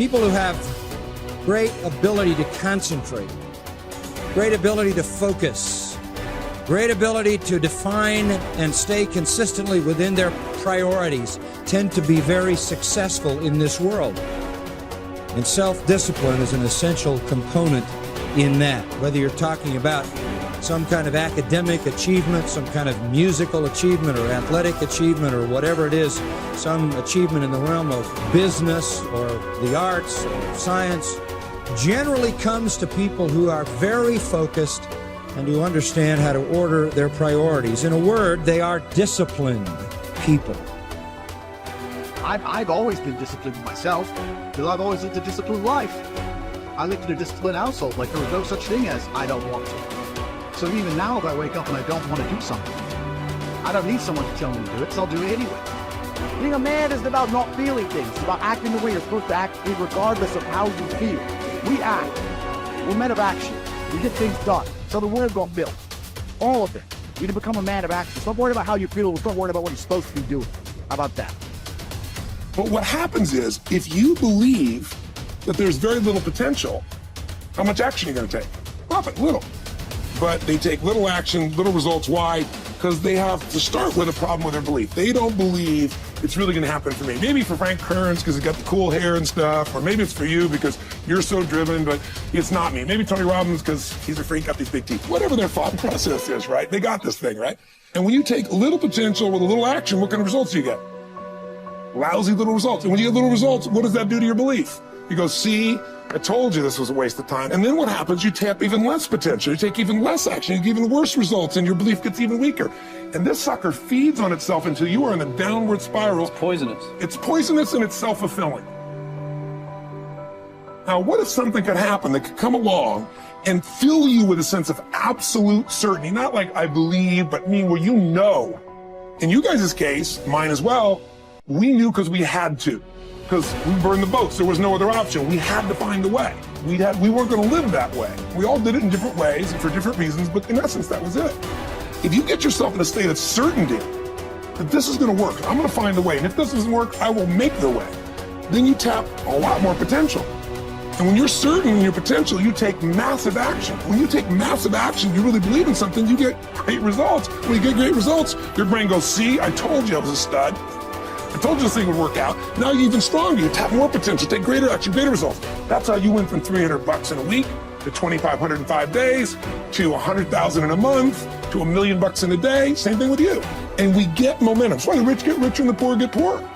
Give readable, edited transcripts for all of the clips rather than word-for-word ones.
People who have great ability to concentrate, great ability to focus, great ability to define and stay consistently within their priorities tend to be very successful in this world. And self-discipline is an essential component in that. Whether you're talking about some kind of academic achievement, some kind of musical achievement or athletic achievement or whatever it is, some achievement in the realm of business or the arts or science, generally comes to people who are very focused and who understand how to order their priorities. In a word, they are disciplined people. I've always been disciplined myself, because I've always lived a disciplined life. I lived in a disciplined household, like there was no such thing as I don't want to. So even now, if I wake up and I don't want to do something, I don't need someone to tell me to do it, so I'll do it anyway. Being a man isn't about not feeling things. It's about acting the way you're supposed to act, regardless of how you feel. We act. We're men of action. We get things done. So the world got built. All of it. You need to become a man of action. Stop worrying about how you feel. Stop worrying about what you're supposed to be doing. How about that? But what happens is, if you believe that there's very little potential, how much action are you going to take? Nothing, little. But they take little action, little results. Why? Because they have to start with a problem with their belief. They don't believe it's really going to happen for me. Maybe for Frank Kearns because he got the cool hair and stuff, or maybe it's for you because you're so driven, but it's not me. Maybe Tony Robbins because he's a freak, got these big teeth. Whatever their thought process is, right? They got this thing, right? And when you take a little potential with a little action, what kind of results do you get? Lousy little results. And when you get little results, what does that do to your belief? You go, see, I told you this was a waste of time. And then what happens? You tap even less potential. You take even less action. You get even worse results, and your belief gets even weaker. And this sucker feeds on itself until you are in a downward spiral. It's poisonous. It's poisonous and it's self-fulfilling. Now, what if something could happen that could come along and fill you with a sense of absolute certainty? Not like I believe, but where you know. In you guys' case, mine as well, we knew because we had to. Because we burned the boats. There was no other option. We had to find a way. We weren't going to live that way. We all did it in different ways and for different reasons, but in essence, that was it. If you get yourself in a state of certainty that this is going to work, I'm going to find a way, and if this doesn't work, I will make the way, then you tap a lot more potential. And when you're certain in your potential, you take massive action. When you take massive action, you really believe in something, you get great results. When you get great results, your brain goes, see, I told you I was a stud. I told you this thing would work out. Now you're even stronger. You tap more potential, take greater action, greater results. That's how you went from $300 in a week to $2,500 in 5 days to $100,000 in a month to $1 million in a day. Same thing with you. And we get momentum. That's why the rich get richer and the poor get poorer.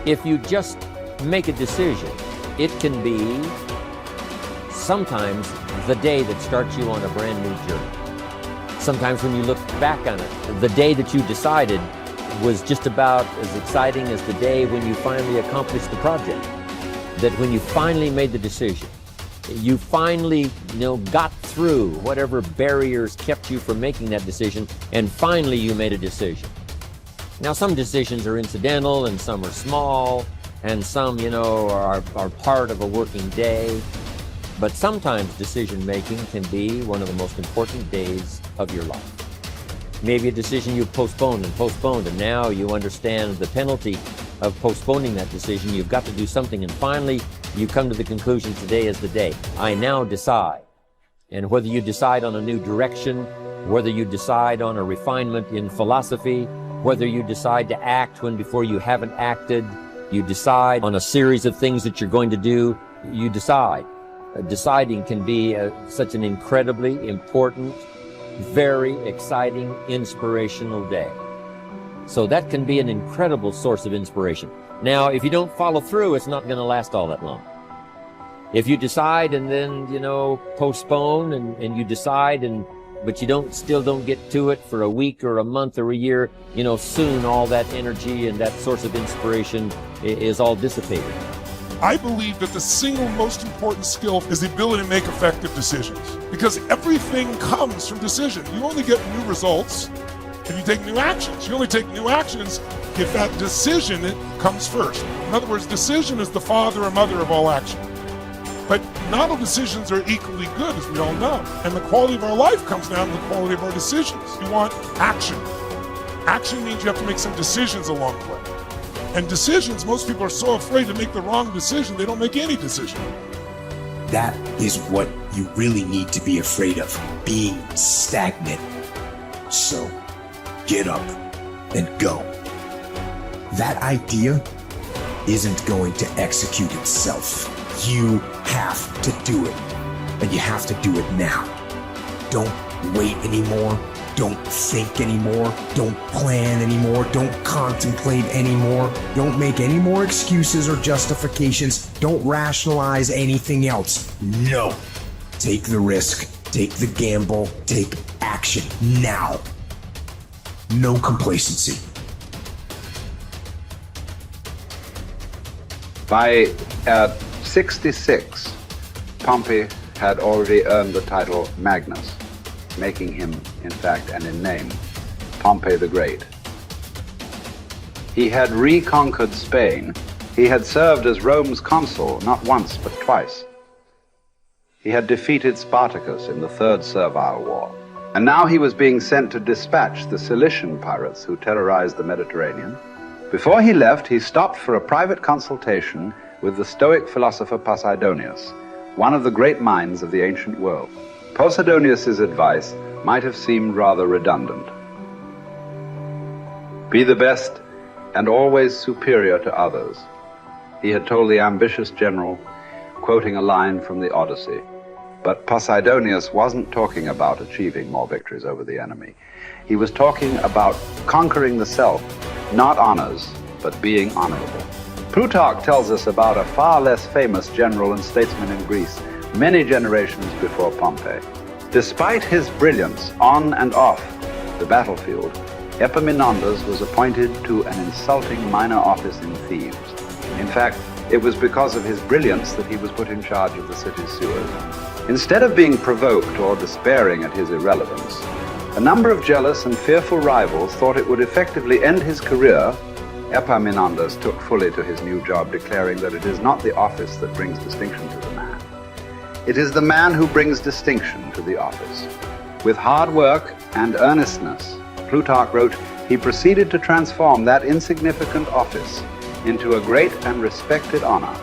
If you just make a decision, it can be sometimes the day that starts you on a brand new journey. Sometimes when you look back on it, the day that you decided was just about as exciting as the day when you finally accomplished the project. That when you finally made the decision, you finally, got through whatever barriers kept you from making that decision, and finally you made a decision. Now, some decisions are incidental and some are small, and some, are part of a working day. But sometimes decision-making can be one of the most important days of your life. Maybe a decision you postponed, and now you understand the penalty of postponing that decision. You've got to do something, and finally you come to the conclusion, today is the day. I now decide. And whether you decide on a new direction, whether you decide on a refinement in philosophy, whether you decide to act when before you haven't acted, you decide on a series of things that you're going to do, you decide. Deciding can be such an incredibly important, very exciting, inspirational day. So that can be an incredible source of inspiration. Now, if you don't follow through, it's not going to last all that long. If you decide and then, postpone and you decide but you still don't get to it for a week or a month or a year, soon all that energy and that source of inspiration is all dissipated. I believe that the single most important skill is the ability to make effective decisions, because everything comes from decision. You only get new results if you take new actions. You only take new actions if that decision comes first. In other words, decision is the father or mother of all action. But not all decisions are equally good, as we all know. And the quality of our life comes down to the quality of our decisions. You want action. Action means you have to make some decisions along the way. And decisions, most people are so afraid to make the wrong decision, they don't make any decision. That is what you really need to be afraid of, being stagnant. So, get up and go. That idea isn't going to execute itself. You have to do it, and you have to do it now. Don't wait anymore. Don't think anymore. Don't plan anymore. Don't contemplate anymore. Don't make any more excuses or justifications. Don't rationalize anything else. No. Take the risk. Take the gamble. Take action now. No complacency. By 66, Pompey had already earned the title Magnus, making him, in fact, and in name, Pompey the Great. He had reconquered Spain. He had served as Rome's consul not once but twice. He had defeated Spartacus in the Third Servile War. And now he was being sent to dispatch the Cilician pirates who terrorized the Mediterranean. Before he left, he stopped for a private consultation with the Stoic philosopher Posidonius, one of the great minds of the ancient world. Posidonius's advice might have seemed rather redundant. Be the best and always superior to others, he had told the ambitious general, quoting a line from the Odyssey. But Posidonius wasn't talking about achieving more victories over the enemy. He was talking about conquering the self, not honors, but being honorable. Plutarch tells us about a far less famous general and statesman in Greece, many generations before Pompey. Despite his brilliance on and off the battlefield, Epaminondas was appointed to an insulting minor office in Thebes. In fact, it was because of his brilliance that he was put in charge of the city's sewers. Instead of being provoked or despairing at his irrelevance, a number of jealous and fearful rivals thought it would effectively end his career. Epaminondas took fully to his new job, declaring that it is not the office that brings distinction to the man. It is the man who brings distinction to the office. With hard work and earnestness, Plutarch wrote, he proceeded to transform that insignificant office into a great and respected honor,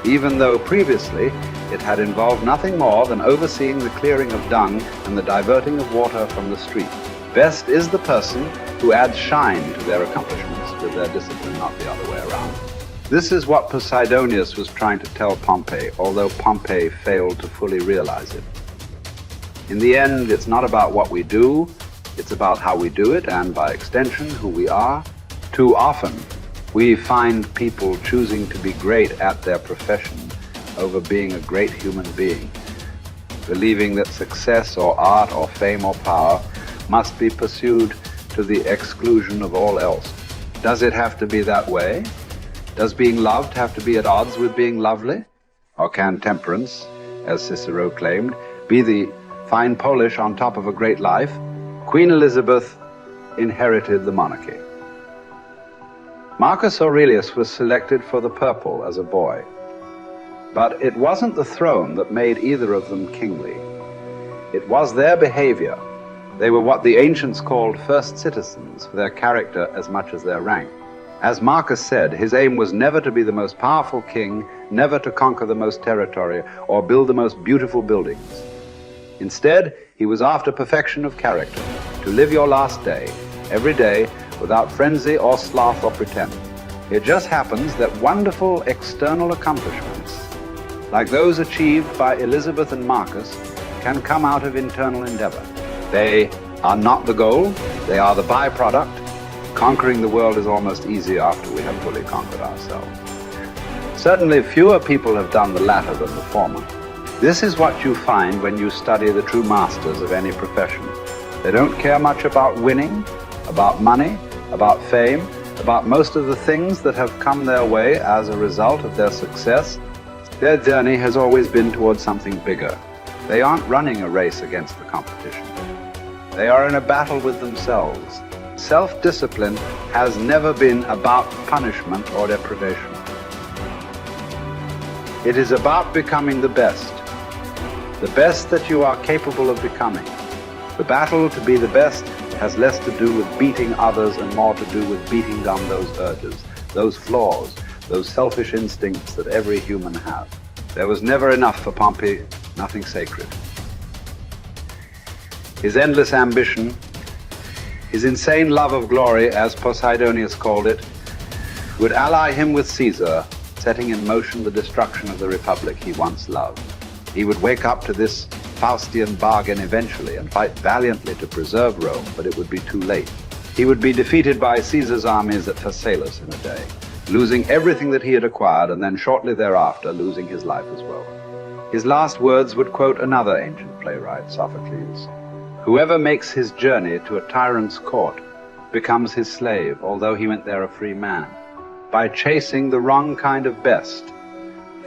even though previously it had involved nothing more than overseeing the clearing of dung and the diverting of water from the street. Best is the person who adds shine to their accomplishments with their discipline, not the other way around. This is what Posidonius was trying to tell Pompey, although Pompey failed to fully realize it. In the end, it's not about what we do, it's about how we do it, and by extension, who we are. Too often, we find people choosing to be great at their profession over being a great human being, believing that success or art or fame or power must be pursued to the exclusion of all else. Does it have to be that way? Does being loved have to be at odds with being lovely? Or can temperance, as Cicero claimed, be the fine polish on top of a great life? Queen Elizabeth inherited the monarchy. Marcus Aurelius was selected for the purple as a boy. But it wasn't the throne that made either of them kingly. It was their behavior. They were what the ancients called first citizens, for their character as much as their rank. As Marcus said, his aim was never to be the most powerful king, never to conquer the most territory, or build the most beautiful buildings. Instead, he was after perfection of character, to live your last day, every day, without frenzy or sloth or pretense. It just happens that wonderful external accomplishments, like those achieved by Elizabeth and Marcus, can come out of internal endeavor. They are not the goal, they are the byproduct. Conquering the world is almost easy after we have fully conquered ourselves. Certainly fewer people have done the latter than the former. This is what you find when you study the true masters of any profession. They don't care much about winning, about money, about fame, about most of the things that have come their way as a result of their success. Their journey has always been towards something bigger. They aren't running a race against the competition. They are in a battle with themselves. Self-discipline has never been about punishment or deprivation. It is about becoming the best that you are capable of becoming. The battle to be the best has less to do with beating others and more to do with beating down those urges. those flaws, those selfish instincts that every human has. There was never enough for Pompey, nothing sacred. His endless ambition, his insane love of glory, as Posidonius called it, would ally him with Caesar, setting in motion the destruction of the republic he once loved. He would wake up to this Faustian bargain eventually and fight valiantly to preserve Rome, but it would be too late. He would be defeated by Caesar's armies at Pharsalus in a day, losing everything that he had acquired, and then shortly thereafter losing his life as well. His last words would quote another ancient playwright, Sophocles: "Whoever makes his journey to a tyrant's court becomes his slave, although he went there a free man. By chasing the wrong kind of best,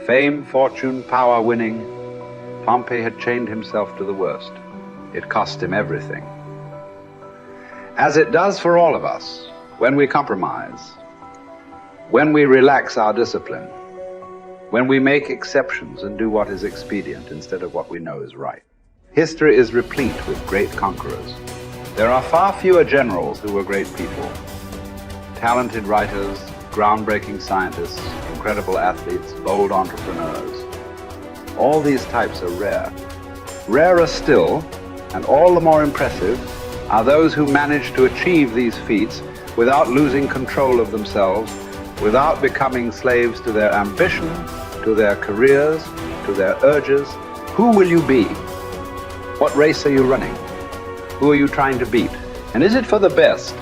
fame, fortune, power winning, Pompey had chained himself to the worst. It cost him everything." As it does for all of us, when we compromise, when we relax our discipline, when we make exceptions and do what is expedient instead of what we know is right. History is replete with great conquerors. There are far fewer generals who were great people. Talented writers, groundbreaking scientists, incredible athletes, bold entrepreneurs. All these types are rare. Rarer still, and all the more impressive, are those who manage to achieve these feats without losing control of themselves, without becoming slaves to their ambition, to their careers, to their urges. Who will you be? What race are you running? Who are you trying to beat? And is it for the best